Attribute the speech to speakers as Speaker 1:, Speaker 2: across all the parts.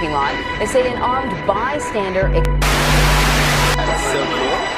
Speaker 1: parking lot. They say an armed bystander.
Speaker 2: That's so cool.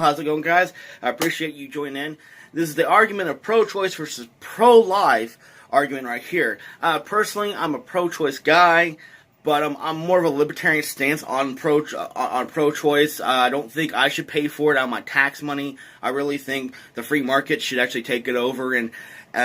Speaker 2: How's it going, guys? I appreciate you joining in. This is the argument of pro-choice versus pro-life argument right here. Personally, I'm a pro-choice guy, but I'm more of a libertarian stance on pro-choice. I don't think I should pay for it out of my tax money. I really think the free market should actually take it over and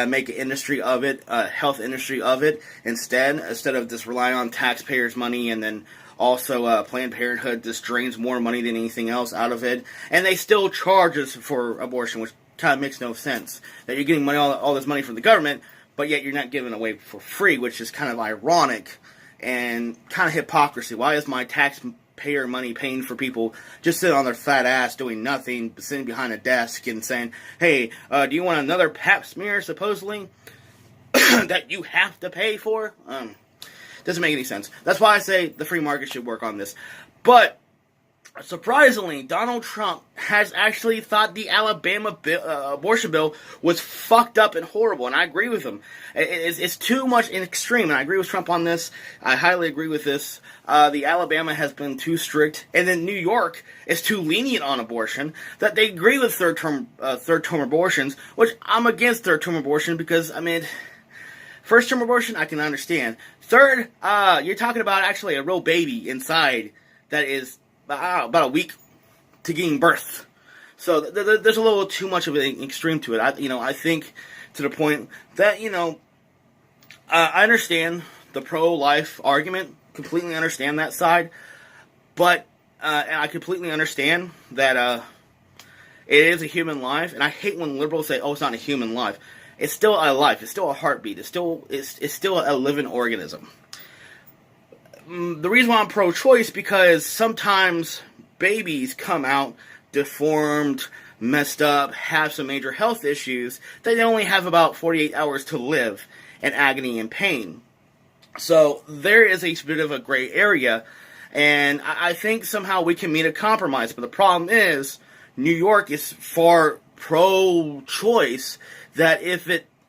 Speaker 2: make an industry of it, a health industry of it, instead of just relying on taxpayers' money. And then also Planned Parenthood just drains more money than anything else out of it, and they still charge us for abortion, which kind of makes no sense. That you're getting money, all this money from the government, but yet you're not giving it away for free, which is kind of ironic and kind of hypocrisy. Why is my taxpayer money paying for people just sitting on their fat ass doing nothing, sitting behind a desk and saying, hey, do you want another pap smear, supposedly, that you have to pay for? Doesn't make any sense. That's why I say the free market should work on this. But surprisingly, Donald Trump has actually thought the Alabama abortion bill was fucked up and horrible, and I agree with him. It's too much in extreme, and I agree with Trump on this. I highly agree with this. The Alabama has been too strict, and then New York is too lenient on abortion, that they agree with third-term abortions, which I'm against third-term abortion because, I mean, first-term abortion, I can understand. Third, you're talking about actually a real baby inside that is about a week to giving birth. So there's a little too much of an extreme to it. I think to the point that, I understand the pro-life argument, completely understand that side, but and I completely understand that it is a human life, and I hate when liberals say, oh, it's not a human life. It's still a life. It's still a heartbeat. It's still a living organism. The reason why I'm pro-choice because sometimes babies come out deformed, messed up, have some major health issues. They only have about 48 hours to live in agony and pain. So there is a bit of a gray area, and I think somehow we can meet a compromise. But the problem is, New York is far pro-choice. That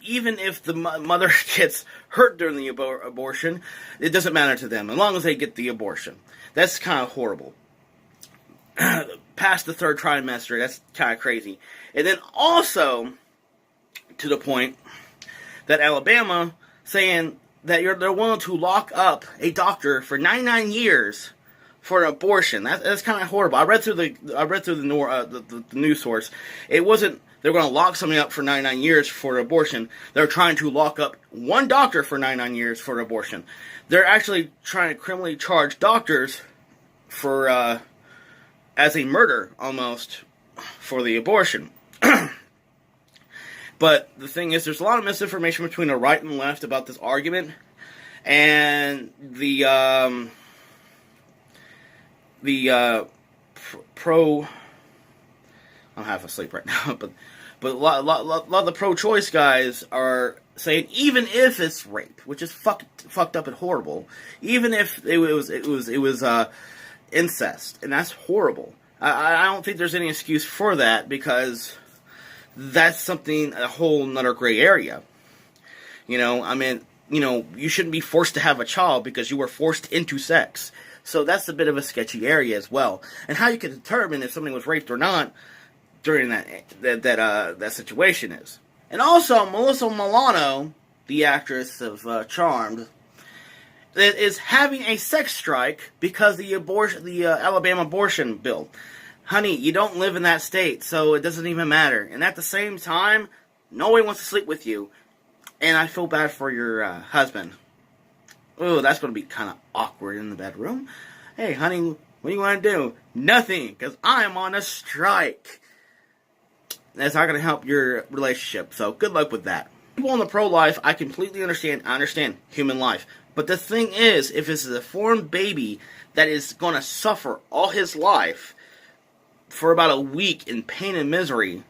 Speaker 2: even if the mother gets hurt during the abortion, it doesn't matter to them, as long as they get the abortion. That's kind of horrible. Past the third trimester, that's kind of crazy. And then also, to the point, that Alabama saying that they're willing to lock up a doctor for 99 years for an abortion. That's kind of horrible. I read through the news source. It wasn't they're going to lock somebody up for 99 years for an abortion. They're trying to lock up one doctor for 99 years for an abortion. They're actually trying to criminally charge doctors for as a murder almost for the abortion. But the thing is, there's a lot of misinformation between the right and left about this argument, and the pro. I'm half asleep right now, but a lot of the pro-choice guys are saying even if it's rape, which is fucked up and horrible, even if it was incest, and that's horrible. I don't think there's any excuse for that because that's something a whole nother gray area. You shouldn't be forced to have a child because you were forced into sex. So that's a bit of a sketchy area as well. And how you can determine if somebody was raped or not during that situation is. And also, Melissa Milano, the actress of Charmed, is having a sex strike because the Alabama abortion bill. Honey, you don't live in that state, so it doesn't even matter. And at the same time, nobody wants to sleep with you. And I feel bad for your husband. Oh, that's going to be kind of awkward in the bedroom. Hey, honey, what do you want to do? Nothing, because I'm on a strike. That's not going to help your relationship, so good luck with that. People on the pro-life, I completely understand. I understand human life. But the thing is, if it's a deformed baby that is going to suffer all his life for about a week in pain and misery,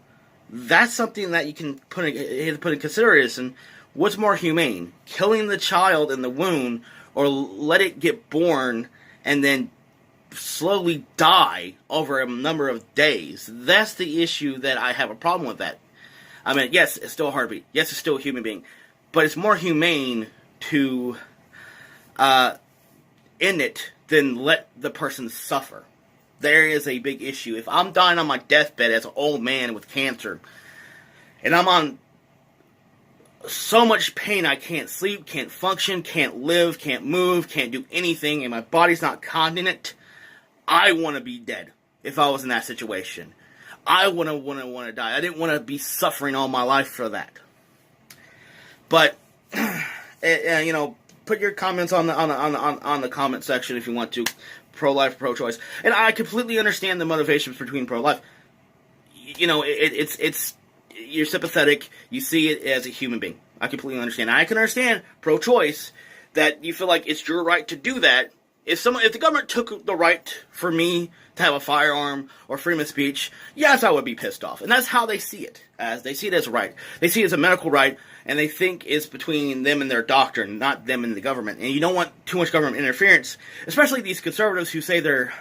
Speaker 2: that's something that you can put in consideration. What's more humane, killing the child in the womb, or let it get born and then slowly die over a number of days? That's the issue that I have a problem with that. I mean, yes, it's still a heartbeat. Yes, it's still a human being. But it's more humane to end it than let the person suffer. There is a big issue. If I'm dying on my deathbed as an old man with cancer, and I'm on so much pain I can't sleep, can't function, can't live, can't move, can't do anything, and my body's not continent, I want to be dead if I was in that situation. I want to die. I didn't want to be suffering all my life for that. But you know, put your comments on the comment section if you want to, pro-life, pro-choice. And I completely understand the motivations between pro-life. You know, it's you're sympathetic. You see it as a human being. I completely understand. I can understand pro-choice, that you feel like it's your right to do that. If the government took the right for me to have a firearm or freedom of speech, yes, I would be pissed off. And that's how they see it. As they see it as a right. They see it as a medical right, and they think it's between them and their doctor, not them and the government. And you don't want too much government interference, especially these conservatives who say they're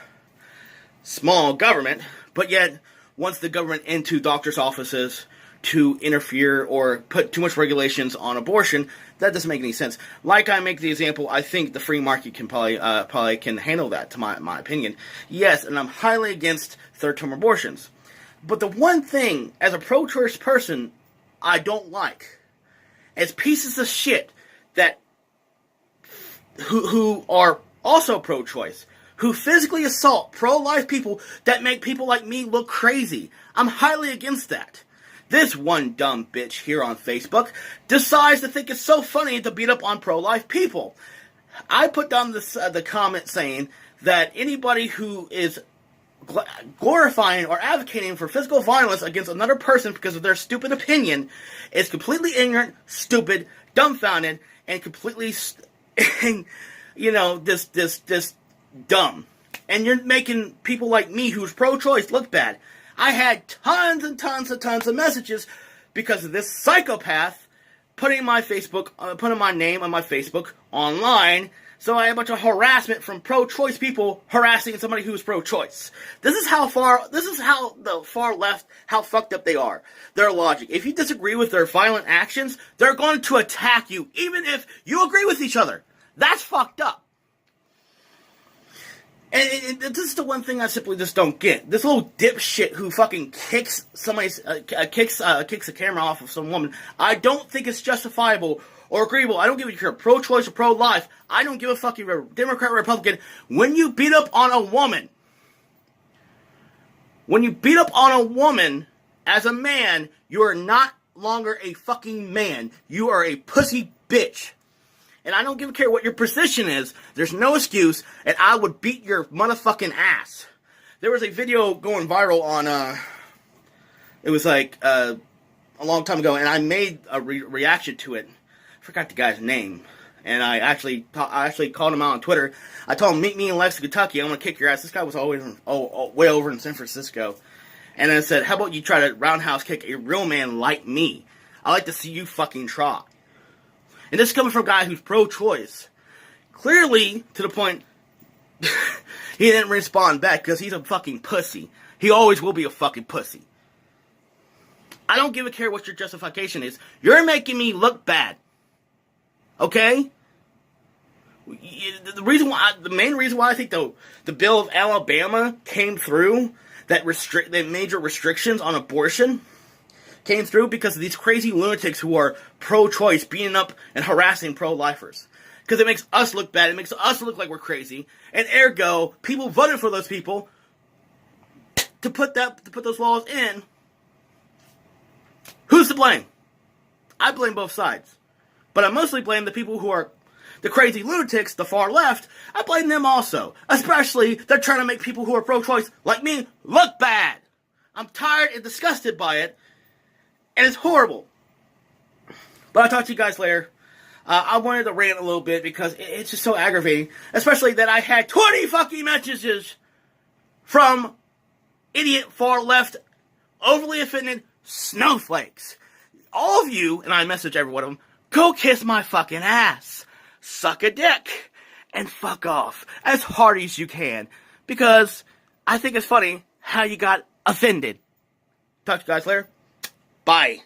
Speaker 2: small government, but yet wants the government into doctors' offices to interfere or put too much regulations on abortion. That doesn't make any sense. Like I make the example, I think the free market can probably can handle that, to my opinion. Yes, and I'm highly against third-term abortions. But the one thing, as a pro-choice person, I don't like is pieces of shit that who are also pro-choice, who physically assault pro-life people that make people like me look crazy. I'm highly against that. This one dumb bitch here on Facebook decides to think it's so funny to beat up on pro-life people. I put down the comment saying that anybody who is glorifying or advocating for physical violence against another person because of their stupid opinion is completely ignorant, stupid, dumbfounded, and completely, you know, this dumb. And you're making people like me who's pro-choice look bad. I had tons of messages because of this psychopath putting my name on my Facebook online. So I had a bunch of harassment from pro-choice people harassing somebody who's pro-choice. This is how the far left, how fucked up they are. Their logic. If you disagree with their violent actions, they're going to attack you, even if you agree with each other. That's fucked up. And this is the one thing I simply just don't get. This little dipshit who fucking kicks kicks a camera off of some woman. I don't think it's justifiable or agreeable. I don't give a care pro-choice or pro-life. I don't give a fuck if you're a Democrat or Republican. When you beat up on a woman, as a man, you are not longer a fucking man. You are a pussy bitch. And I don't give a care what your position is. There's no excuse, and I would beat your motherfucking ass. There was a video going viral on, it was like, a long time ago, and I made a reaction to it. I forgot the guy's name. And I actually called him out on Twitter. I told him, meet me in Lexington, Kentucky. I'm going to kick your ass. This guy was always way over in San Francisco. And I said, how about you try to roundhouse kick a real man like me? I like to see you fucking try. And this is coming from a guy who's pro-choice. Clearly, to the point, he didn't respond back because he's a fucking pussy. He always will be a fucking pussy. I don't give a care what your justification is. You're making me look bad. Okay? The main reason why I think the bill of Alabama came through, that major restrictions on abortion came through because of these crazy lunatics who are pro-choice beating up and harassing pro-lifers. Because it makes us look bad. It makes us look like we're crazy. And ergo, people voted for those people to put those laws in. Who's to blame? I blame both sides. But I mostly blame the people who are the crazy lunatics, the far left. I blame them also. Especially, they're trying to make people who are pro-choice, like me, look bad. I'm tired and disgusted by it. And it's horrible. But I'll talk to you guys later. I wanted to rant a little bit because it's just so aggravating. Especially that I had 20 fucking messages from idiot, far left, overly offended, snowflakes. All of you, and I message every one of them, go kiss my fucking ass. Suck a dick. And fuck off as hard as you can. Because I think it's funny how you got offended. Talk to you guys later. Bye.